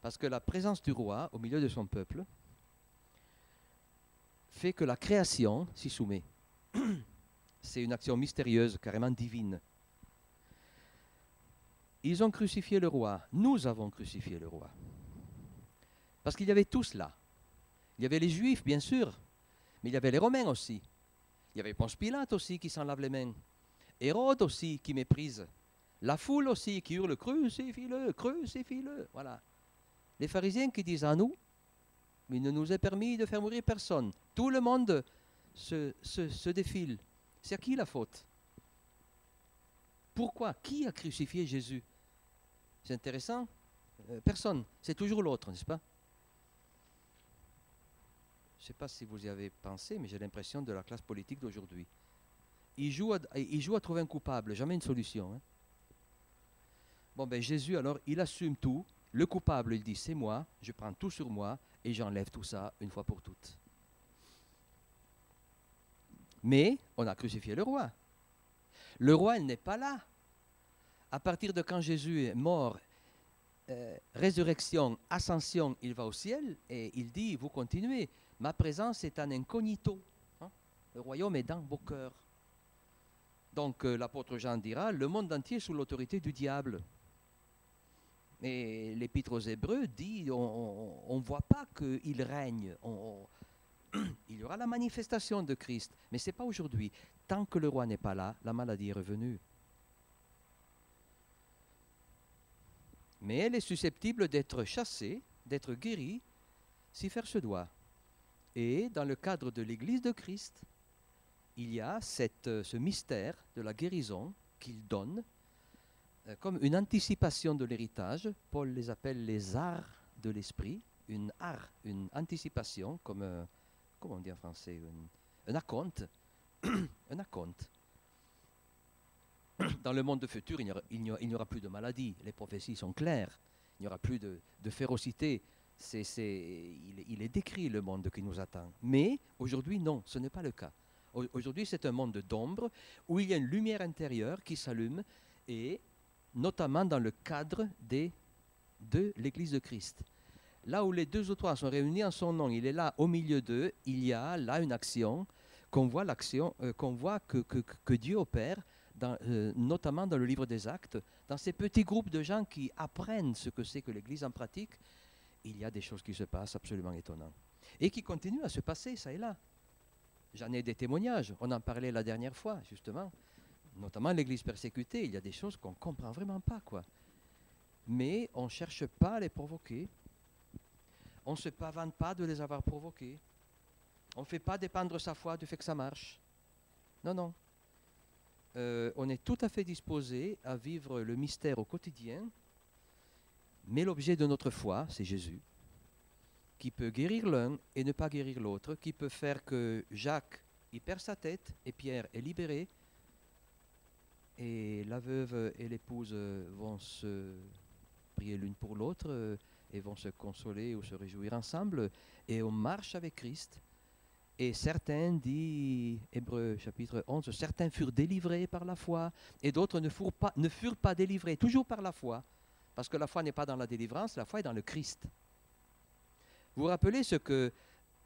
Parce que la présence du roi au milieu de son peuple fait que la création s'y soumet. C'est une action mystérieuse, carrément divine. Ils ont crucifié le roi. Nous avons crucifié le roi. Parce qu'il y avait tous là. Il y avait les Juifs, bien sûr, mais il y avait les Romains aussi. Il y avait Ponce Pilate aussi qui s'en lave les mains. Hérode aussi qui méprise. La foule aussi qui hurle crucifie-le, crucifie-le. Voilà. Les pharisiens qui disent à nous, mais il ne nous est permis de faire mourir personne. Tout le monde se défile. C'est à qui la faute? Pourquoi? Qui a crucifié Jésus? C'est intéressant. Personne. C'est toujours l'autre, n'est-ce pas? Je ne sais pas si vous y avez pensé, mais j'ai l'impression de la classe politique d'aujourd'hui. Il joue à trouver un coupable, jamais une solution. Hein. Bon, ben Jésus, alors, il assume tout. Le coupable, il dit, c'est moi, je prends tout sur moi et j'enlève tout ça une fois pour toutes. Mais on a crucifié le roi. Le roi, il n'est pas là. À partir de quand Jésus est mort, résurrection, ascension, il va au ciel et il dit, vous continuez. Ma présence est en incognito. Hein? Le royaume est dans vos cœurs. Donc l'apôtre Jean dira, le monde entier est sous l'autorité du diable. Et l'Épître aux Hébreux dit, on ne voit pas qu'il règne. Il y aura la manifestation de Christ, mais ce n'est pas aujourd'hui. Tant que le roi n'est pas là, la maladie est revenue. Mais elle est susceptible d'être chassée, d'être guérie, si faire se doit. Et dans le cadre de l'Église de Christ, il y a ce mystère de la guérison qu'il donne comme une anticipation de l'héritage. Paul les appelle les arts de l'esprit, une anticipation, comme, comment on dit en français, un acompte. Un acompte. Dans le monde futur, il n'y aura plus de maladies, les prophéties sont claires, il n'y aura plus de férocité. Il est décrit le monde qui nous attend. Mais aujourd'hui, non, ce n'est pas le cas. Aujourd'hui, c'est un monde d'ombre où il y a une lumière intérieure qui s'allume, et notamment dans le cadre de l'Église de Christ. Là où les deux ou trois sont réunis en son nom, il est là au milieu d'eux, il y a là une action, qu'on voit que Dieu opère, notamment dans le livre des Actes, dans ces petits groupes de gens qui apprennent ce que c'est que l'Église en pratique. Il y a des choses qui se passent absolument étonnantes. Et qui continuent à se passer, ça et là. J'en ai des témoignages, on en parlait la dernière fois, justement. Notamment l'Église persécutée, il y a des choses qu'on ne comprend vraiment pas, quoi. Mais on ne cherche pas à les provoquer. On ne se pavane pas de les avoir provoqués. On ne fait pas dépendre sa foi du fait que ça marche. Non, non. On est tout à fait disposé à vivre le mystère au quotidien, mais l'objet de notre foi, c'est Jésus, qui peut guérir l'un et ne pas guérir l'autre, qui peut faire que Jacques, il perd sa tête, et Pierre est libéré, et la veuve et l'épouse vont se prier l'une pour l'autre, et vont se consoler ou se réjouir ensemble, et on marche avec Christ. Et certains, dit Hébreux chapitre 11, certains furent délivrés par la foi, et d'autres ne furent pas délivrés, toujours par la foi, parce que la foi n'est pas dans la délivrance, la foi est dans le Christ. Vous vous rappelez ce que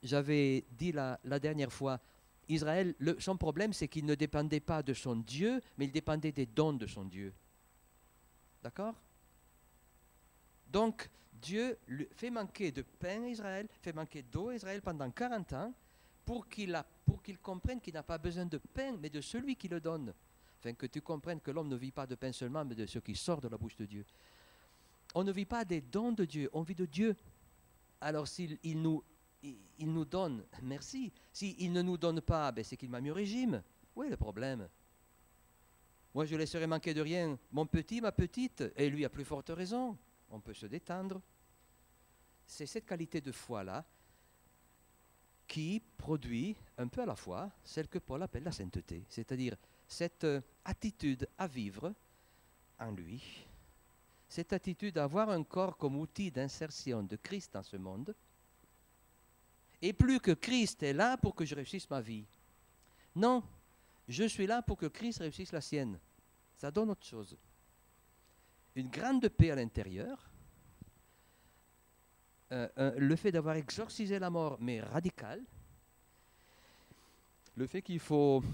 j'avais dit la dernière fois? Israël, son problème, c'est qu'il ne dépendait pas de son Dieu, mais il dépendait des dons de son Dieu. D'accord? Donc, Dieu fait manquer de pain à Israël, fait manquer d'eau à Israël pendant 40 ans, pour qu'il comprenne qu'il n'a pas besoin de pain, mais de celui qui le donne. Afin que tu comprennes que l'homme ne vit pas de pain seulement, mais de ce qui sort de la bouche de Dieu. On ne vit pas des dons de Dieu, on vit de Dieu. Alors s'il nous donne, merci. S'il ne nous donne pas, ben c'est qu'il m'a mis au régime. Où est le problème? Moi, je laisserai manquer de rien mon petit, ma petite, et lui a plus forte raison. On peut se détendre. C'est cette qualité de foi-là qui produit un peu à la fois celle que Paul appelle la sainteté, c'est-à-dire cette attitude à vivre en lui, cette attitude à avoir un corps comme outil d'insertion de Christ dans ce monde, et plus que Christ est là pour que je réussisse ma vie. Non, je suis là pour que Christ réussisse la sienne. Ça donne autre chose. Une grande paix à l'intérieur, le fait d'avoir exorcisé la mort, mais radical, le fait qu'il faut,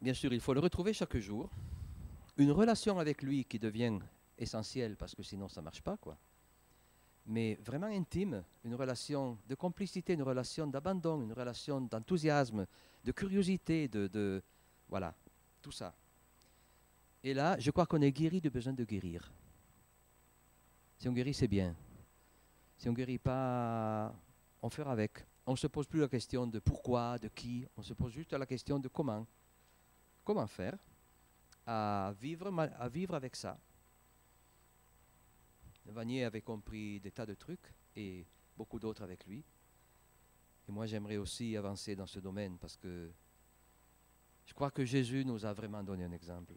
bien sûr, il faut le retrouver chaque jour, une relation avec lui qui devient essentielle, parce que sinon ça ne marche pas, quoi. Mais vraiment intime, une relation de complicité, une relation d'abandon, une relation d'enthousiasme, de curiosité, voilà, tout ça. Et là, je crois qu'on est guéri du besoin de guérir. Si on guérit, c'est bien. Si on ne guérit pas, on fera avec. On ne se pose plus la question de pourquoi, de qui. On se pose juste la question de comment. Comment faire à vivre avec ça. Vanier avait compris des tas de trucs et beaucoup d'autres avec lui. Et moi, j'aimerais aussi avancer dans ce domaine parce que je crois que Jésus nous a vraiment donné un exemple.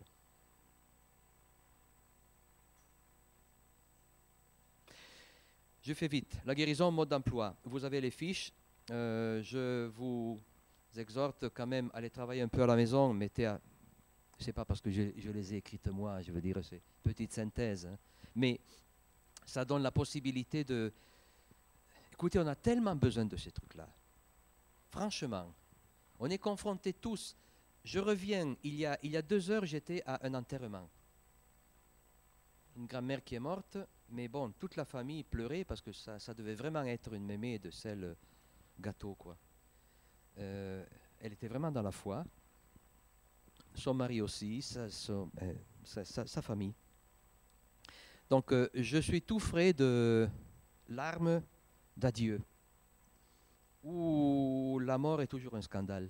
Je fais vite. La guérison, mode d'emploi. Vous avez les fiches. Je vous exhorte quand même à aller travailler un peu à la maison. C'est pas parce que je les ai écrites moi, je veux dire, c'est une petite synthèse. Hein. Mais ça donne la possibilité de... Écoutez, on a tellement besoin de ces trucs-là. Franchement, on est confrontés tous. Je reviens, il y a 2 heures, j'étais à un enterrement. Une grand-mère qui est morte, mais bon, toute la famille pleurait parce que ça devait vraiment être une mémé de celle gâteau, quoi. Elle était vraiment dans la foi. Son mari aussi, sa famille. Donc, je suis tout frais de larmes d'adieu, où la mort est toujours un scandale.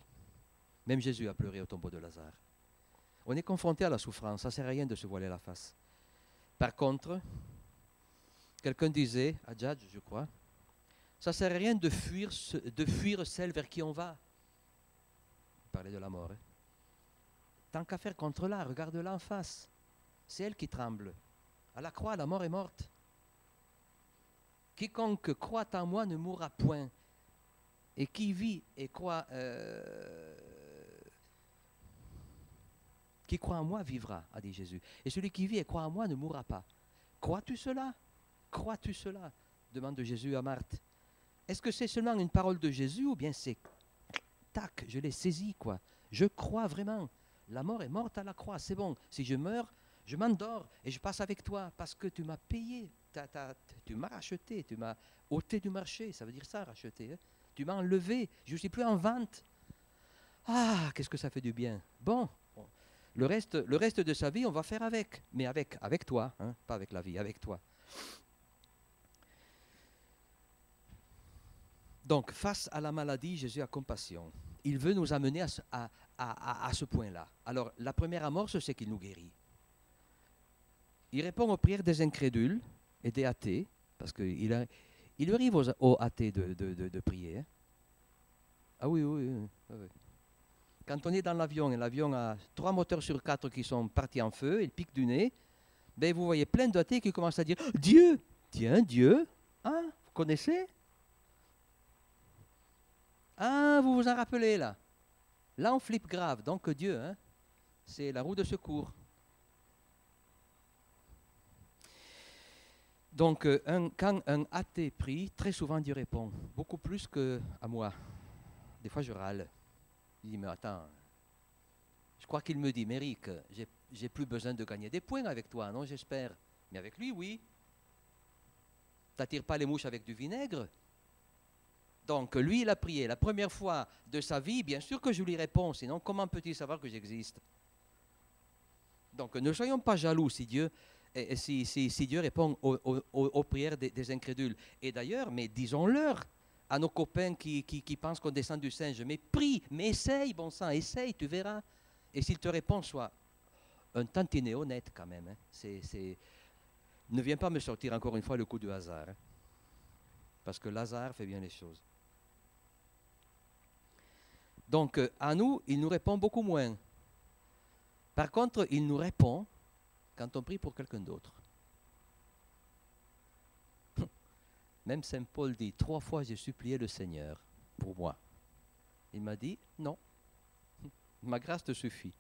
Même Jésus a pleuré au tombeau de Lazare. On est confronté à la souffrance, ça ne sert à rien de se voiler la face. Par contre, quelqu'un disait, Adjadj, je crois, ça ne sert à rien de fuir celle vers qui on va. Il parlait de la mort. Hein. Tant qu'à faire contre là, regarde-la en face. C'est elle qui tremble. À la croix, la mort est morte. Quiconque croit en moi ne mourra point. Et qui vit et croit, qui croit en moi vivra, a dit Jésus. Et celui qui vit et croit en moi ne mourra pas. Crois-tu cela? Crois-tu cela? Demande Jésus à Marthe. Est-ce que c'est seulement une parole de Jésus ou bien c'est tac, je l'ai saisi, quoi. Je crois vraiment. La mort est morte à la croix, c'est bon. Si je meurs, je m'endors et je passe avec toi parce que tu m'as payé. Tu m'as racheté, tu m'as ôté du marché, ça veut dire ça, racheter. Hein. Tu m'as enlevé, je ne suis plus en vente. Ah, qu'est-ce que ça fait du bien. Bon, le reste de sa vie, on va faire avec. Mais avec toi, hein, pas avec la vie, avec toi. Donc, face à la maladie, Jésus a compassion. Il veut nous amener à ce point-là. Alors, la première amorce, c'est qu'il nous guérit. Il répond aux prières des incrédules et des athées, parce qu'il arrive aux athées de prier. Hein. Ah oui, oui, oui, oui. Quand on est dans l'avion, et l'avion a 3 moteurs sur 4 qui sont partis en feu, il pique du nez, ben vous voyez plein d'athées qui commencent à dire « Dieu !» Tiens, Dieu, hein, vous connaissez? Ah, vous vous en rappelez là. Là, on flippe grave. Donc Dieu, hein, c'est la roue de secours. Donc, quand un athée prie, très souvent Dieu répond, beaucoup plus qu'à moi. Des fois, je râle. Je dis, mais attends, je crois qu'il me dit, Méric, j'ai plus besoin de gagner des points avec toi, non, j'espère. Mais avec lui, oui. T'attires pas les mouches avec du vinaigre. Donc, lui, il a prié la première fois de sa vie, bien sûr que je lui réponds, sinon comment peut-il savoir que j'existe? Donc, ne soyons pas jaloux si Dieu... Et si Dieu répond aux prières des incrédules. Et d'ailleurs, mais disons-leur à nos copains qui pensent qu'on descend du singe, mais prie, mais essaye, bon sang, essaye, tu verras. Et s'il te répond, sois un tantinet honnête quand même. Hein. Ne viens pas me sortir encore une fois le coup du hasard. Hein. Parce que Lazare fait bien les choses. Donc, à nous, il nous répond beaucoup moins. Par contre, il nous répond quand on prie pour quelqu'un d'autre. Même Saint Paul dit, 3 fois j'ai supplié le Seigneur pour moi. Il m'a dit, non, ma grâce te suffit.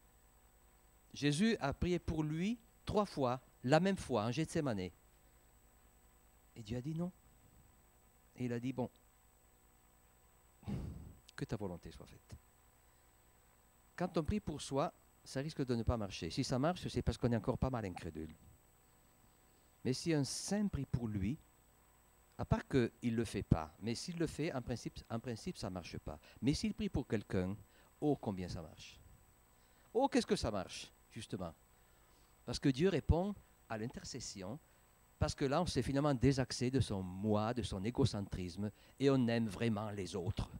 Jésus a prié pour lui 3 fois, la même fois, en Gethsémane. Et Dieu a dit non. Et il a dit, bon, que ta volonté soit faite. Quand on prie pour soi, ça risque de ne pas marcher. Si ça marche, c'est parce qu'on est encore pas mal incrédule. Mais si un saint prie pour lui, à part qu'il ne le fait pas, mais s'il le fait, en principe ça ne marche pas. Mais s'il prie pour quelqu'un, oh combien ça marche. Oh qu'est-ce que ça marche, justement. Parce que Dieu répond à l'intercession, parce que là, on s'est finalement désaxé de son moi, de son égocentrisme, et on aime vraiment les autres.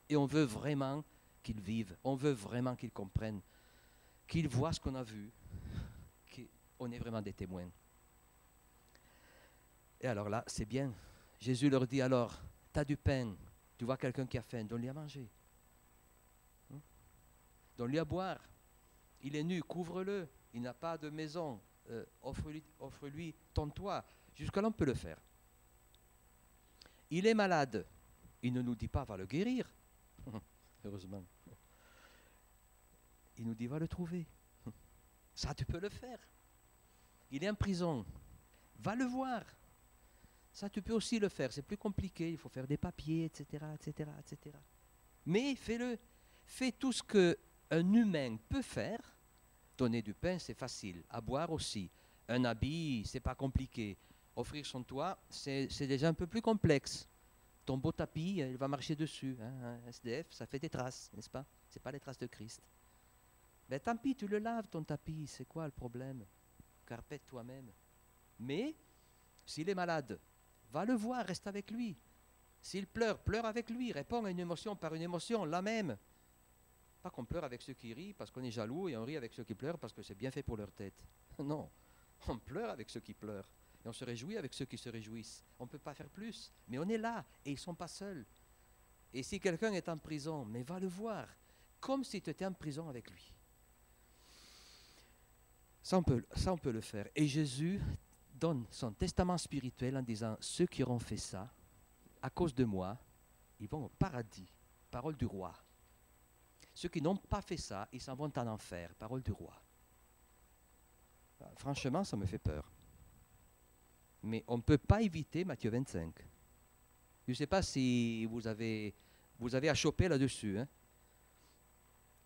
Et on veut vraiment qu'ils vivent, on veut vraiment qu'ils comprennent, qu'ils voient ce qu'on a vu, qu'on est vraiment des témoins. Et alors là, c'est bien. Jésus leur dit alors, tu as du pain, tu vois quelqu'un qui a faim, donne-lui à manger. Donne-lui à boire. Il est nu, couvre-le. Il n'a pas de maison. Offre-lui ton toit. Jusqu'à-là, on peut le faire. Il est malade. Il ne nous dit pas, va le guérir. Heureusement. Il nous dit, va le trouver. Ça, tu peux le faire. Il est en prison. Va le voir. Ça, tu peux aussi le faire. C'est plus compliqué. Il faut faire des papiers, etc., etc., etc. Mais fais-le. Fais tout ce qu'un humain peut faire. Donner du pain, c'est facile. À boire aussi. Un habit, c'est pas compliqué. Offrir son toit, c'est déjà un peu plus complexe. Ton beau tapis, il va marcher dessus. Hein, un SDF, ça fait des traces, n'est-ce pas? C'est pas les traces de Christ. Ben tant pis, tu le laves ton tapis. C'est quoi le problème? Carpette toi-même. Mais s'il est malade, va le voir, reste avec lui. S'il pleure, pleure avec lui. Réponds à une émotion par une émotion, la même. Pas qu'on pleure avec ceux qui rient parce qu'on est jaloux et on rit avec ceux qui pleurent parce que c'est bien fait pour leur tête. Non, on pleure avec ceux qui pleurent et on se réjouit avec ceux qui se réjouissent. On ne peut pas faire plus, mais on est là et ils ne sont pas seuls. Et si quelqu'un est en prison, mais va le voir, comme si tu étais en prison avec lui. Ça, on peut le faire. Et Jésus donne son testament spirituel en disant, ceux qui auront fait ça, à cause de moi, ils vont au paradis. Parole du roi. Ceux qui n'ont pas fait ça, ils s'en vont en enfer. Parole du roi. Franchement, ça me fait peur. Mais on ne peut pas éviter Matthieu 25. Je ne sais pas si vous avez à choper là-dessus. Hein.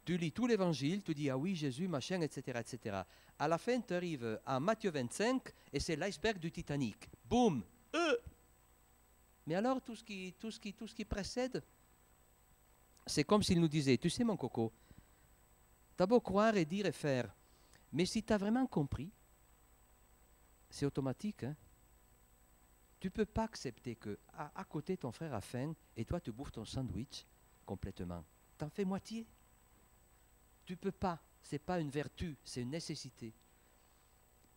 Tu lis tout l'évangile, tu dis, ah oui, Jésus, machin, etc., etc. À la fin, tu arrives à Matthieu 25 et c'est l'iceberg du Titanic. Boum! Mais alors, tout ce qui précède, c'est comme s'il nous disait, tu sais mon coco, tu as beau croire et dire et faire, mais si tu as vraiment compris, c'est automatique. Hein? Tu ne peux pas accepter que à côté ton frère a faim et toi tu bouffes ton sandwich complètement. Tu en fais moitié. Tu ne peux pas. Ce n'est pas une vertu, c'est une nécessité.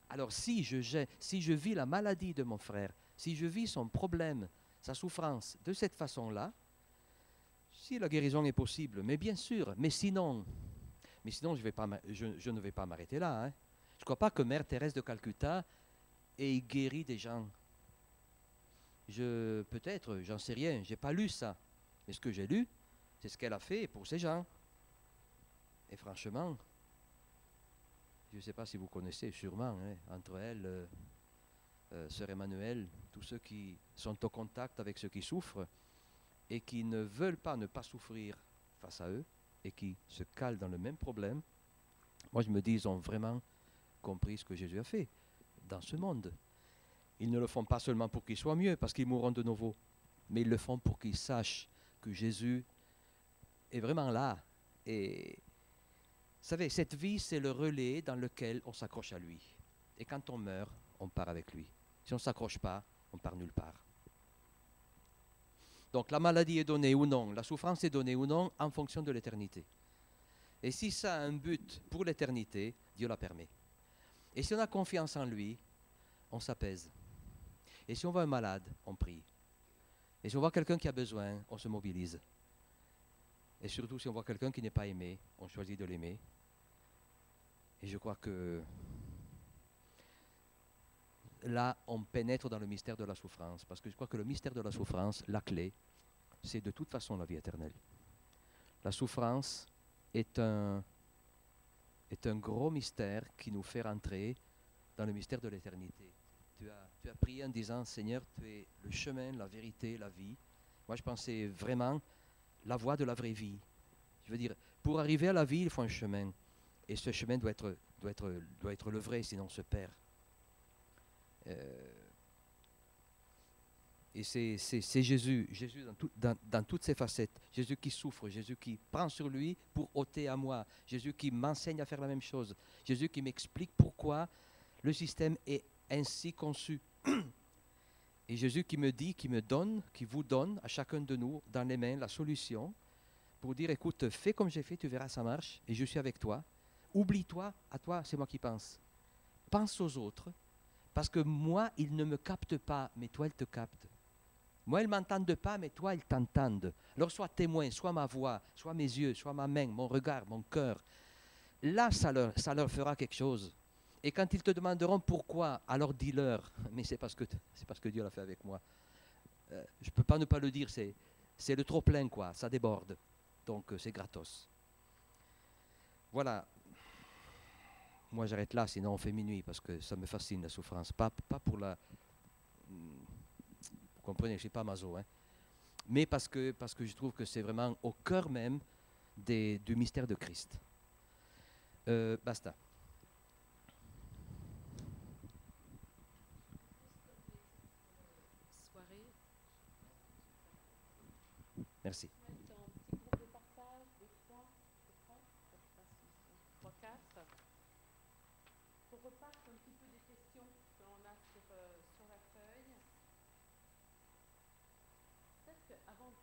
Alors si je vis la maladie de mon frère, si je vis son problème, sa souffrance de cette façon-là, si la guérison est possible, mais bien sûr, mais sinon je ne vais pas m'arrêter là. Hein. Je ne crois pas que Mère Thérèse de Calcutta ait guéri des gens. Peut-être, j'en sais rien, je n'ai pas lu ça. Mais ce que j'ai lu, c'est ce qu'elle a fait pour ces gens. Et franchement, je ne sais pas si vous connaissez, sûrement, hein, entre elles, Sœur Emmanuel, tous ceux qui sont au contact avec ceux qui souffrent et qui ne veulent pas ne pas souffrir face à eux et qui se calent dans le même problème, moi je me dis, ils ont vraiment compris ce que Jésus a fait dans ce monde. Ils ne le font pas seulement pour qu'ils soient mieux, parce qu'ils mourront de nouveau, mais ils le font pour qu'ils sachent que Jésus est vraiment là. Et vous savez, cette vie, c'est le relais dans lequel on s'accroche à lui. Et quand on meurt, on part avec lui. Si on ne s'accroche pas, on part nulle part. Donc la maladie est donnée ou non, la souffrance est donnée ou non, en fonction de l'éternité. Et si ça a un but pour l'éternité, Dieu la permet. Et si on a confiance en lui, on s'apaise. Et si on voit un malade, on prie. Et si on voit quelqu'un qui a besoin, on se mobilise. Et surtout, si on voit quelqu'un qui n'est pas aimé, on choisit de l'aimer. Et je crois que là, on pénètre dans le mystère de la souffrance. Parce que je crois que le mystère de la souffrance, la clé, c'est de toute façon la vie éternelle. La souffrance est un gros mystère qui nous fait rentrer dans le mystère de l'éternité. Tu as prié en disant, Seigneur, tu es le chemin, la vérité, la vie. Moi, je pensais vraiment la voie de la vraie vie. Je veux dire, pour arriver à la vie, il faut un chemin. Et ce chemin doit être le vrai, sinon on se perd. Et c'est Jésus, Jésus dans toutes ses facettes. Jésus qui souffre, Jésus qui prend sur lui pour ôter à moi. Jésus qui m'enseigne à faire la même chose. Jésus qui m'explique pourquoi le système est ainsi conçu. Et Jésus qui me dit, qui me donne, qui vous donne à chacun de nous dans les mains la solution pour dire, écoute, fais comme j'ai fait, tu verras, ça marche, et je suis avec toi. Oublie-toi, à toi, c'est moi qui pense. Pense aux autres, parce que moi, ils ne me captent pas, mais toi, ils te captent. Moi, ils ne m'entendent pas, mais toi, ils t'entendent. Alors, sois témoin, soit ma voix, soit mes yeux, soit ma main, mon regard, mon cœur. Là, ça leur fera quelque chose. Et quand ils te demanderont pourquoi, alors dis-leur, mais c'est parce que Dieu l'a fait avec moi. Je ne peux pas ne pas le dire, c'est le trop-plein, quoi, ça déborde. Donc, c'est gratos. Voilà. Moi, j'arrête là, sinon on fait minuit, parce que ça me fascine, la souffrance. Pas pour la... Vous comprenez, je ne suis pas maso, hein. Mais parce que je trouve que c'est vraiment au cœur même du mystère de Christ. Basta. Soirée. Merci. Mettre un petit groupe de partage de 3, je crois. Je sais pas si c'est 3, 4. Qu'on reparte un petit peu des questions que l'on a sur la feuille. Peut-être qu'avant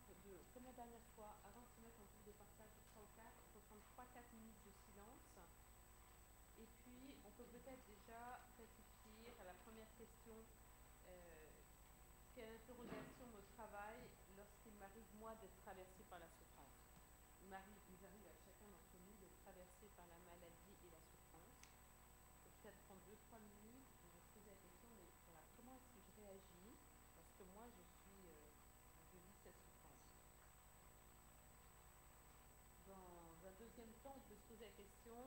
comme la dernière fois, avant de se mettre en groupe de partage de 3 ou 4, il faut prendre 3-4 minutes de silence. Et puis, on peut peut-être déjà réfléchir à la première question. Quelle interrogation me travaille lorsqu'il m'arrive, moi, d'être traversé par la souffrance? Il nous arrive à chacun d'entre nous d'être traversé par la maladie et la souffrance. Peut-être prendre 2-3 minutes et me poser la question, mais voilà, comment est-ce que je réagis lorsque moi, je vis cette souffrance? Dans un deuxième temps, on peut se poser la question,